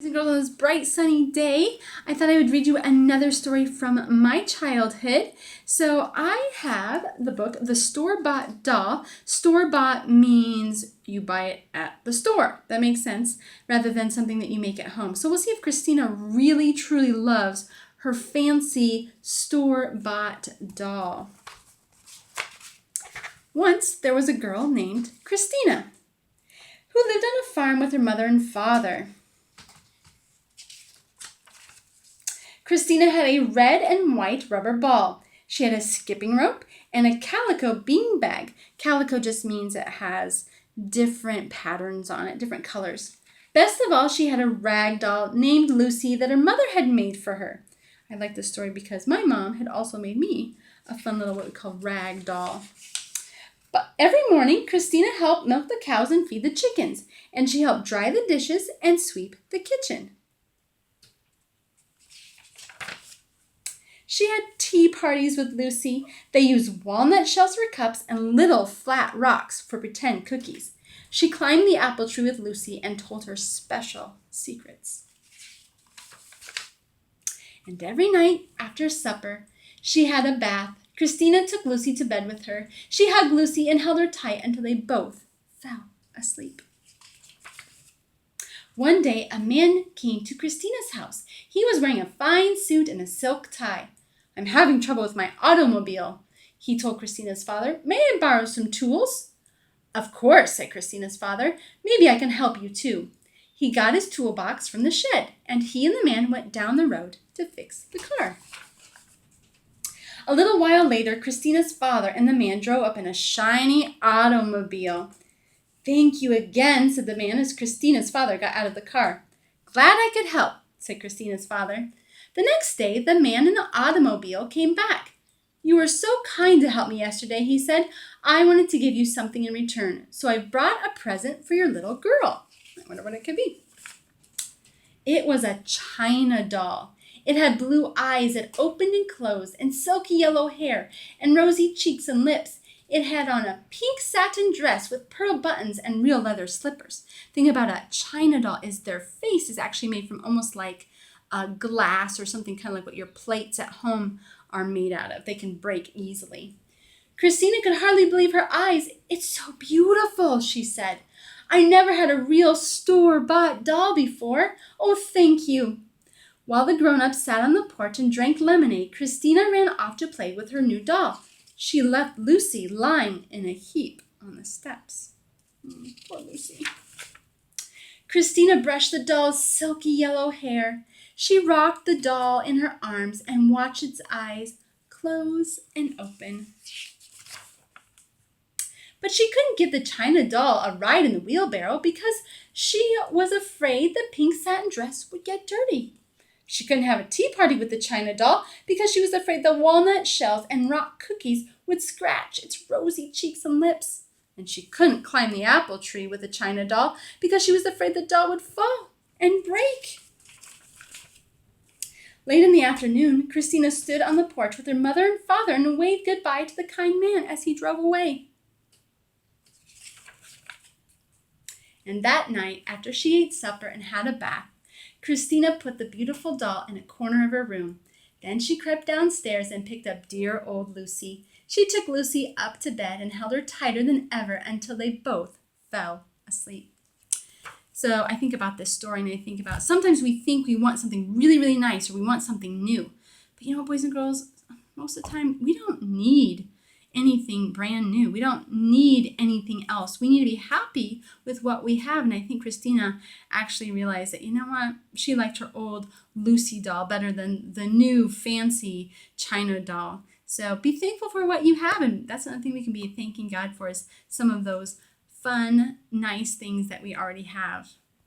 and girls, on this bright sunny day, I thought I would read you another story from my childhood. So I have the book, The Store-Bought Doll. Store-bought means you buy it at the store. That makes sense, rather than something that you make at home. So we'll see if Christina really, truly loves her fancy store-bought doll. Once there was a girl named Christina who lived on a farm with her mother and father. Christina had a red and white rubber ball. She had a skipping rope and a calico beanbag. Calico just means it has different patterns on it, different colors. Best of all, she had a rag doll named Lucy that her mother had made for her. I like this story because my mom had also made me a fun little what we call rag doll. But every morning, Christina helped milk the cows and feed the chickens, and she helped dry the dishes and sweep the kitchen. She had tea parties with Lucy. They used walnut shells for cups and little flat rocks for pretend cookies. She climbed the apple tree with Lucy and told her special secrets. And every night after supper, she had a bath. Christina took Lucy to bed with her. She hugged Lucy and held her tight until they both fell asleep. One day, a man came to Christina's house. He was wearing a fine suit and a silk tie. "I'm having trouble with my automobile," he told Christina's father. "May I borrow some tools?" "Of course," said Christina's father. "Maybe I can help you too." He got his toolbox from the shed, and he and the man went down the road to fix the car. A little while later, Christina's father and the man drove up in a shiny automobile. "Thank you again," said the man as Christina's father got out of the car. "Glad I could help," said Christina's father. The next day, the man in the automobile came back. "You were so kind to help me yesterday," he said. "I wanted to give you something in return, so I brought a present for your little girl." I wonder what it could be. It was a china doll. It had blue eyes that opened and closed, and silky yellow hair, and rosy cheeks and lips. It had on a pink satin dress with pearl buttons and real leather slippers. The thing about a china doll is their face is actually made from almost like glass or something kind of like what your plates at home are made out of. They can break easily. Christina could hardly believe her eyes. "It's so beautiful," she said. "I never had a real store-bought doll before. Oh, thank you." While the grown-ups sat on the porch and drank lemonade, Christina ran off to play with her new doll. She left Lucy lying in a heap on the steps. Poor Lucy. Christina brushed the doll's silky yellow hair. She rocked the doll in her arms and watched its eyes close and open. But she couldn't give the china doll a ride in the wheelbarrow because she was afraid the pink satin dress would get dirty. She couldn't have a tea party with the china doll because she was afraid the walnut shells and rock cookies would scratch its rosy cheeks and lips. And she couldn't climb the apple tree with the china doll because she was afraid the doll would fall and break. Late in the afternoon, Christina stood on the porch with her mother and father and waved goodbye to the kind man as he drove away. And that night, after she ate supper and had a bath, Christina put the beautiful doll in a corner of her room. Then she crept downstairs and picked up dear old Lucy. She took Lucy up to bed and held her tighter than ever until they both fell asleep. So I think about this story and I think about sometimes we think we want something really, really nice or we want something new. But you know what, boys and girls, most of the time we don't need anything brand new. We don't need anything else. We need to be happy with what we have. And I think Christina actually realized that, you know what, she liked her old Lucy doll better than the new fancy china doll. So be thankful for what you have. And that's another thing we can be thanking God for is some of those fun, nice things that we already have.